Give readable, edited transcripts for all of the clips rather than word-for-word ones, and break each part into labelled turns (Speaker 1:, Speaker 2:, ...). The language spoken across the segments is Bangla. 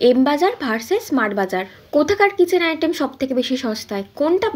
Speaker 1: এম বাজার ভার্সেস স্মার্ট বাজার, কোথাকার কিচেন আইটেম সব থেকে বেশি সস্তায়, কোনটা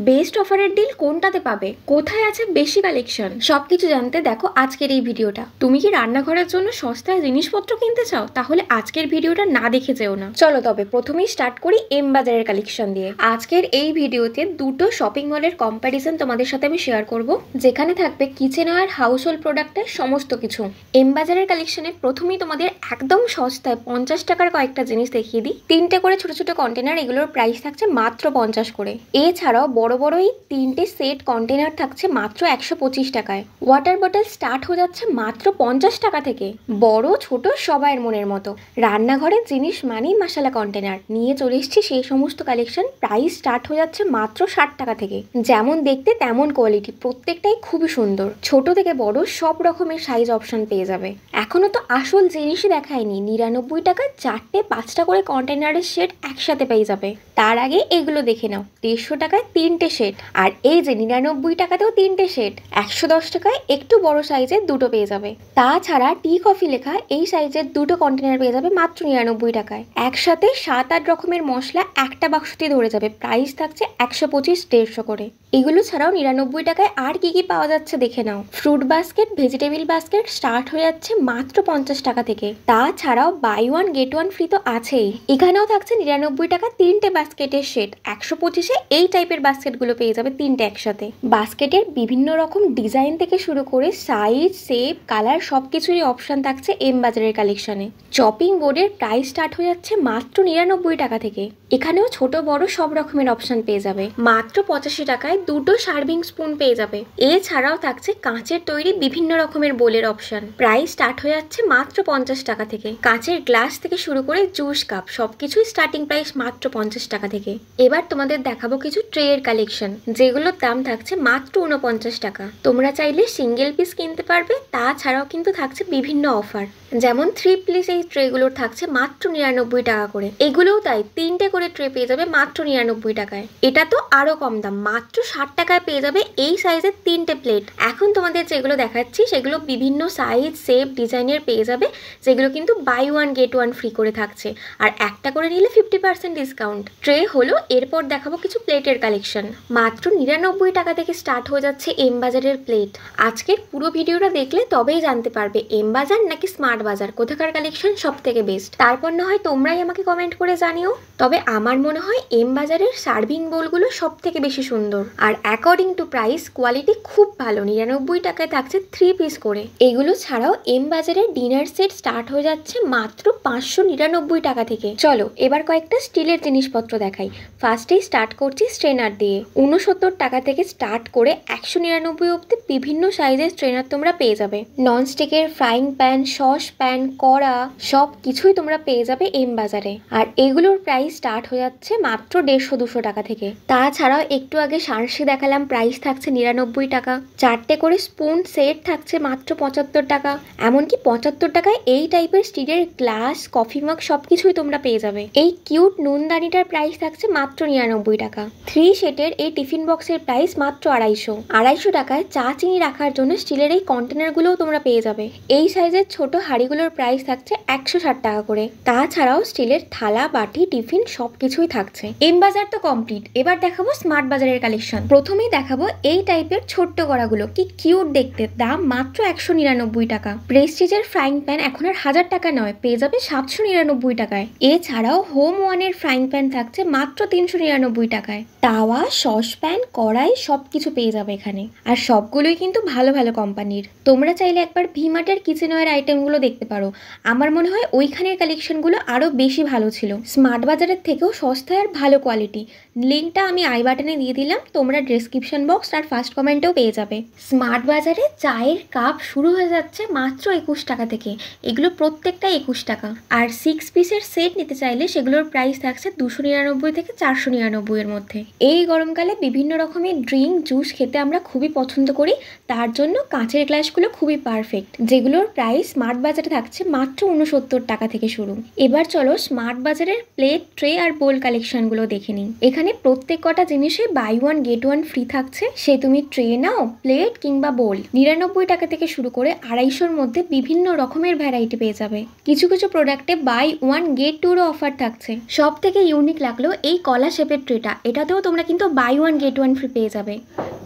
Speaker 1: বেস্ট অফারের ডিল কোনটাতে পাবে, কোথায় আছে বেশি কালেকশন, সবকিছু জানতে দেখো আজকের এই ভিডিওটা। তুমি কি রান্নাঘরের জন্য সস্তায় জিনিসপত্র কিনতে চাও? তাহলে আজকের ভিডিওটা না দেখে যেও না। চলো তবে প্রথমেই স্টার্ট করি এম বাজারের কালেকশন দিয়ে। আজকের এই ভিডিওতে দুটো শপিং মলের কম্প্যারিজন তোমাদের সাথে আমি শেয়ার করব, যেখানে থাকবে কিচেনওয়্যার হাউস হোল্ড প্রোডাক্টের সমস্ত কিছু। এম বাজারের কালেকশনে প্রথমেই তোমাদের একদম সস্তায় 50 টাকার কয়েকটা জিনিস দেখিয়ে দিই। 3টে করে ছোট ছোট কন্টেনার, এগুলোর প্রাইস থাকছে মাত্র 50 করে। এছাড়াও বড় বড় এই 3টে সেট কন্টেনার থাকছে মাত্র 125 টাকায়। ওয়াটার বটল স্টার্ট হয়ে যাচ্ছে মাত্র 50 টাকা থেকে। বড় ছোট সবাইয়ের মনের মতো রান্নাঘরের জিনিস মানেই মশলা কন্টেনার নিয়ে চলে এসেছি সেই সমস্ত কালেকশন। প্রাইস স্টার্ট হয়ে যাচ্ছে মাত্র 60 টাকা থেকে। যেমন দেখতে তেমন কোয়ালিটি, প্রত্যেকটাই খুবই সুন্দর। ছোট থেকে বড় সব রকমের সাইজ অপশন পেয়ে যাবে। এখনো তো আসল জিনিসই দেখায়নি। 99 টাকায় 4টে 5টা করে কন্টেনারের সেট একসাথে পেয়ে যাবে। তার আগে এগুলো দেখে নাও, 150 টাকায় 3টে সেট। আর এই যে 99 টাকাতেও 3টে সেট, 110 টাকায় একটু বড় সাইজের দুটো পেয়ে যাবে। তাছাড়া টি কফি লেখা এই সাইজের দুটো কন্টেনার পেয়ে যাবে মাত্র 99 টাকায়। একসাথে 7-8 রকমের মশলা একটা বাক্সতে ধরে যাবে। প্রাইস থাকছে 125-150 করে। এগুলো ছাড়াও 99 টাকায় আর কি কি পাওয়া যাচ্ছে দেখে নাও। Fruit basket, vegetable basket start হয়ে যাচ্ছে মাত্র 50 টাকা থেকে। তাছাড়াও buy one get one free তো আছেই। এখানেও থাকছে 99 টাকা 3টে বাস্কেটের সেট। 125-এ এই টাইপের বাস্কেটগুলো পেয়ে যাবে 3টে একসাথে। বাস্কেটের বিভিন্ন রকম ডিজাইন থেকে শুরু করে সাইজ, শেপ, কালার সবকিছুরই অপশন থাকছে এম বাজারের কালেকশনে। চপিং বোর্ডের প্রাইস স্টার্ট হয়ে যাচ্ছে মাত্র 99 টাকা থেকে। এখানেও ছোট বড় সব রকমের অপশন পেয়ে যাবে। মাত্র 85 টাকায় দুটো সার্ভিং স্পুন পেয়ে যাবে। এছাড়াও থাকছে কাঁচের তৈরি বিভিন্ন রকমের বোলের অপশন। প্রাইস স্টার্ট হয়ে যাচ্ছে মাত্র 50 টাকা থেকে। কাঁচের গ্লাস থেকে শুরু করে জুস কাপ সবকিছুই স্টার্টিং প্রাইস মাত্র 50 টাকা থেকে। এবার তোমাদের দেখাবো কিছু ট্রে এর কালেকশন, যেগুলোর দাম থাকছে মাত্র 49 টাকা। তোমরা চাইলে সিঙ্গেল পিস কিনতে পারবে। তাছাড়াও কিন্তু থাকছে বিভিন্ন অফার, যেমন 3 পিস এই ট্রেগুলোর থাকছে মাত্র 99 টাকা করে। এগুলোও তাই 3টে করে ট্রে পেয়ে যাবে মাত্র 99 টাকায়। এটা তো আরো কম দাম, মাত্র 60 টাকায় পেয়ে যাবে এই সাইজের 3টে প্লেট। এখন তোমাদের যেগুলো দেখাচ্ছি সেগুলো বিভিন্ন সাইজ, শেপ, ডিজাইনের পেয়ে যাবে, যেগুলো কিন্তু buy one get one free করে থাকছে। আর একটা করে নিলে 50% ডিসকাউন্ট। ট্রে হলো। এরপর দেখাবো কিছু প্লেটের কালেকশন। মাত্র 99 টাকা থেকে স্টার্ট হয়ে যাচ্ছে এম বাজারের প্লেট। আজকের পুরো ভিডিওটা দেখলে তবেই জানতে পারবে এম বাজার নাকি স্মার্ট বাজার কোথাকার কালেকশন সব থেকে বেস্ট। তারপর না হয় তোমরাই আমাকে কমেন্ট করে জানিও। তবে আমার মনে হয় এম বাজারের সার্ভিং বোলগুলো সব থেকে বেশি সুন্দর। আর অ্যাকর্ডিং টু প্রাইস কোয়ালিটি খুব ভালো। 99 টাকায় থাকছে 3 পিস করে। এগুলো ছাড়াও এম বাজারের ডিনার সেট স্টার্ট হয়ে যাচ্ছে মাত্র 599 টাকা থেকে। চলো এবার কয়েকটা স্টিলের জিনিসপত্র দেখাই। ফার্স্টেই স্টার্ট করছি স্ট্রেনার দিয়ে। 69 টাকা থেকে স্টার্ট করে 199 অব্দি বিভিন্ন সাইজের স্ট্রেনার তোমরা পেয়ে যাবে। ননস্টিকের ফ্রাইং প্যান, সস প্যান, কড়া সব কিছুই তোমরা পেয়ে যাবে এম বাজারে। আর এগুলোর প্রাইস স্টার্ট হয়ে যাচ্ছে মাত্র 150-200 টাকা থেকে। তাছাড়াও একটু আগে সার্সি দেখালাম, প্রাইস থাকছে 99 টাকা। 4টে করে স্পুন সেট থাকছে মাত্র 75 টাকা। এমনকি 75 টাকায় এই টাইপের স্টিলের গ্লাস, কফি মাগ সবকিছুই তোমরা পেয়ে যাবে। এই কিউট নুনদানিটার প্রাইস থাকছে মাত্র 99 টাকা। 3 সেটের এই টিফিন বক্সের প্রাইস মাত্র 250 টাকায় চা চিনি রাখার জন্য স্টিলের এই কন্টেনারগুলোও তোমরা পেয়ে যাবে। এই সাইজের ছোট হাঁড়িগুলোর প্রাইস থাকছে 160 টাকা করে। তাছাড়াও স্টিলের থালা, বাটি, টিফিন সবকিছুই থাকছে। এম বাজার তো কমপ্লিট। এবার দেখাবো স্মার্ট বাজারের কালেকশন। প্রথমেই দেখাবো এই টাইপের ছোট্ট কড়াগুলো, কি কিউট দেখতে। দাম মাত্র 199 টাকা। প্রেস্টিজের ফ্রাইং প্যান এখন আর 1000 টাকা নয়, পেয়ে যাবে 799 টাকায়। এছাড়াও হোম ওয়ানের ফ্রাইং প্যান থাকছে মাত্র 399 টাকায়। তাওয়া, সসপ্যান, কড়াই সবকিছু পেয়ে যাবে এখানে। আর সবগুলোই কিন্তু ভালো ভালো কোম্পানির। তোমরা চাইলে একবার ভিমার্টের কিচেনওয়্যার আইটেমগুলো দেখতে পারো। আমার মনে হয় ওইখানের কালেকশনগুলো আরো বেশি ভালো ছিল। স্মার্ট বাজারের থেকেও সস্তায় আর ভালো কোয়ালিটি। লিঙ্কটা আমি আই বাটনে দিয়ে দিলাম, তোমরা ডেসক্রিপশন বক্স আর ফার্স্ট কমেন্টেও পেয়ে যাবে। স্মার্ট বাজারে চায়ের কাপ শুরু হয়ে যাচ্ছে মাত্র 21 টাকা থেকে। এগুলো প্রত্যেকটা 21 টাকা। আর 6 পিসের সেট নিতে চাইলে সেগুলোর প্রাইস থাকছে 299 থেকে 499 এর মধ্যে। এই গরমকালে বিভিন্ন রকমের ড্রিঙ্ক, জুস খেতে আমরা খুবই পছন্দ করি। তার জন্য কাঁচের গ্লাসগুলো খুবই পারফেক্ট, যেগুলোর প্রাইস স্মার্ট বাজারে থাকছে মাত্র 69 টাকা থেকে শুরু। এবার চলো স্মার্ট বাজারের প্লেট, ট্রে আর বোল কালেকশনগুলো দেখে নিই। এখানে প্রত্যেক কটা জিনিসে buy one get one free থাকছে। সে তুমি ট্রে নাও, প্লেট কিংবা বোল, 99 টাকা থেকে শুরু করে 250-র মধ্যে বিভিন্ন রকমের ভ্যারাইটি পেয়ে যাবে। কিছু কিছু প্রোডাক্টে বাই ওয়ান গেট টুরও অফার থাকছে। সব থেকে ইউনিক লাগলো এই কলা শেপের ট্রেটা, এটাতেও তোমরা কিন্তু buy one get one free পেয়ে যাবে।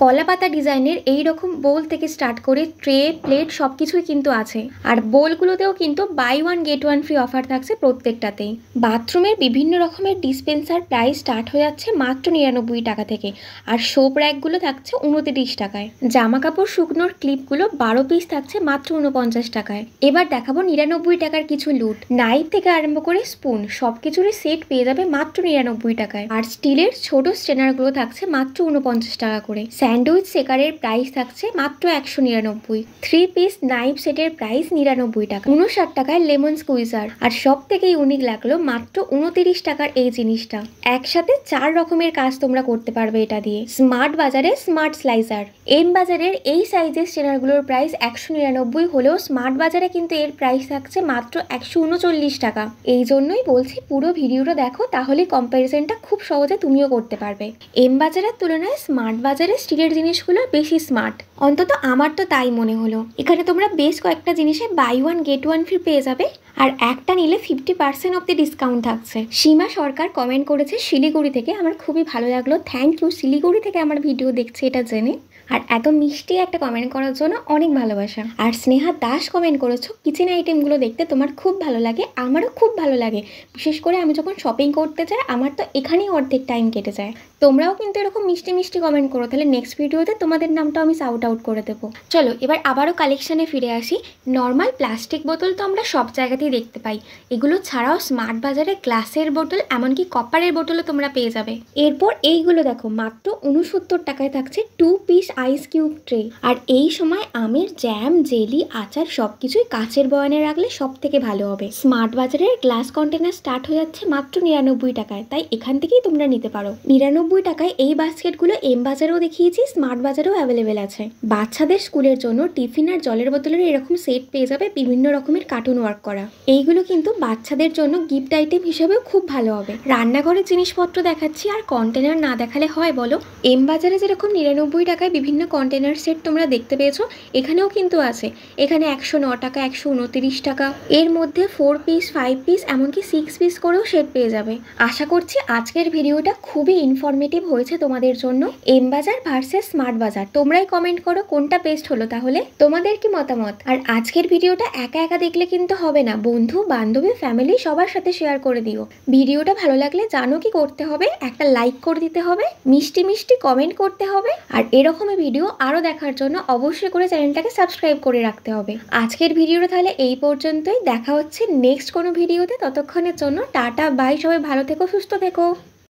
Speaker 1: কলা পাতা ডিজাইনের এই রকম বোল থেকে স্টার্ট করে ট্রে, প্লেট সবকিছুই কিন্তু আছে। আর বোলগুলোতেও কিন্তু buy one get one free offer থাকছে প্রত্যেকটাতেই। বাথরুমের বিভিন্ন রকমের ডিসপেন্সার প্রাইস স্টার্ট হয়ে যাচ্ছে মাত্র 99 টাকা থেকে, আর সোপ র্যাকগুলো থাকছে 29 টাকায়। জামা কাপড় শুকনোর ক্লিপগুলো 12 পিস থাকছে মাত্র 49 টাকায়। এবার দেখাবো 99 টাকার কিছু লুট। নাইফ থেকে আরম্ভ করে স্পুন সবকিছুরই সেট পেয়ে যাবে মাত্র 99 টাকায়। আর স্টিলের ছোট স্ট্রেনারগুলো থাকছে মাত্র 49 টাকা করে। স্যান্ডউইচ শেকারের প্রাইস থাকছে মাত্র 199। 3 পিস নাইফ সেটের প্রাইস 99 টাকা। 59 টাকায় লেমন স্কুইজার। আর সব থেকে ইউনিক লাগলো মাত্র 29 টাকার এই জিনিসটা। একসাথে 4 রকমের কাজ তোমরা করতে পারবে এটা দিয়ে। স্মার্ট বাজারে স্মার্ট স্লাইসার। এম বাজারের এই সাইজের স্ট্রেনারগুলোর প্রাইস 199 হলেও স্মার্ট বাজারে কিন্তু এর প্রাইস থাকছে মাত্র 139 টাকা। এই জন্যই বলছি পুরো ভিডিওটা দেখো, তাহলে কম্প্যারিজনটা খুব সহজে তুমিও করতে পারবে। এম বাজারের তুলনায় স্মার্ট বাজারে স্টিলের জিনিসগুলো বেশি স্মার্ট, অন্তত আমার তো তাই মনে হলো। এখানে তোমরা বেশ কয়েকটা জিনিসে buy one get one free পেয়ে যাবে, আর একটা নিলে 50% অব্দি ডিসকাউন্ট থাকছে। সীমা সরকার কমেন্ট করেছে শিলিগুড়ি থেকে, আমার খুবই ভালো লাগলো। থ্যাংক ইউ, শিলিগুড়ি থেকে আমার ভিডিও দেখছে এটা জেনে। আর এত মিষ্টি একটা কমেন্ট করার জন্য অনেক ভালোবাসা। আর স্নেহা দাস কমেন্ট করেছো কিচেন আইটেমগুলো দেখতে তোমার খুব ভালো লাগে, আমারও খুব ভালো লাগে। বিশেষ করে আমি যখন শপিং করতে যাই আমার তো এখানেই অর্ধেক টাইম কেটে যায়। তোমরাও কিন্তু এরকম মিষ্টি মিষ্টি কমেন্ট করো, তাহলে নেক্সট ভিডিওতে তোমাদের নামটা আমি সাউট আউট করে দেবো। চলো এবার আবারও কালেকশানে ফিরে আসি। নর্মাল প্লাস্টিক বোতল তো আমরা সব জায়গাতেই দেখতে পাই, এগুলো ছাড়াও স্মার্ট বাজারে গ্লাসের বোতল, এমনকি কপারের বোতলও তোমরা পেয়ে যাবে। এরপর এইগুলো দেখো মাত্র 69 টাকায় থাকছে 2 পিস আইস কিউব ট্রে। আর এই সময় আমের জ্যাম, জেলি, আচার সবকিছুই কাচের বয়ানে রাখলে সব থেকে ভালো হবে। স্মার্ট বাজারের গ্লাস কন্টেনার স্টার্ট হয়ে যাচ্ছে মাত্র 99 টাকায়, তাই এখান থেকেই তোমরা নিতে পারো। 99 টাকায় এই বাস্কেটগুলো এম বাজারেও দেখিয়েছি, স্মার্ট বাজারেও অ্যাভেলেবেল আছে। বাচ্চাদের স্কুলের জন্য টিফিন আর জলের বোতলের এরকম সেট পেয়ে যাবে বিভিন্ন রকমের কার্টুন ওয়ার্ক করা। এইগুলো কিন্তু বাচ্চাদের জন্য গিফট আইটেম হিসেবেও খুব ভালো হবে। রান্নাঘরের জিনিসপত্র দেখাচ্ছি আর কন্টেনার না দেখালে হয় বলো? এম বাজারে যেরকম 99 টাকায় বিভিন্ন কন্টেনার সেট তোমরা দেখতে পেয়েছো, এখানেও কিন্তু আছে। এখানে 109 টাকা, 129 টাকা, এর মধ্যে 4 পিস, 5 পিস, এমনকি 6 পিস করেও সেট পেয়ে যাবে। আশা করছি আজকের ভিডিওটা খুবই ইনফরমেটিভ হয়েছে তোমাদের জন্য। এম বাজার ভার্সেস স্মার্ট বাজার, তোমরাই কমেন্ট করো কোনটা বেস্ট হলো, তাহলে তোমাদের কি মতামত। আর আজকের ভিডিওটা একা একা দেখলে কিন্তু হবে না, বন্ধু বান্ধবী ফ্যামিলি সবার সাথে শেয়ার করে দিও। ভিডিওটা ভালো লাগলে জানো কি করতে হবে, একটা লাইক করে দিতে হবে, মিষ্টি মিষ্টি কমেন্ট করতে হবে, আর এরকমই ভিডিও আরো দেখার জন্য অবশ্যই করে চ্যানেলটাকে সাবস্ক্রাইব করে রাখতে হবে। আজকের ভিডিওটা তাহলে এই পর্যন্তই, দেখা হচ্ছে নেক্সট কোনো ভিডিওতে। ততক্ষণের জন্য টাটা বাই, সবাই ভালো থেকো, সুস্থ থেকো।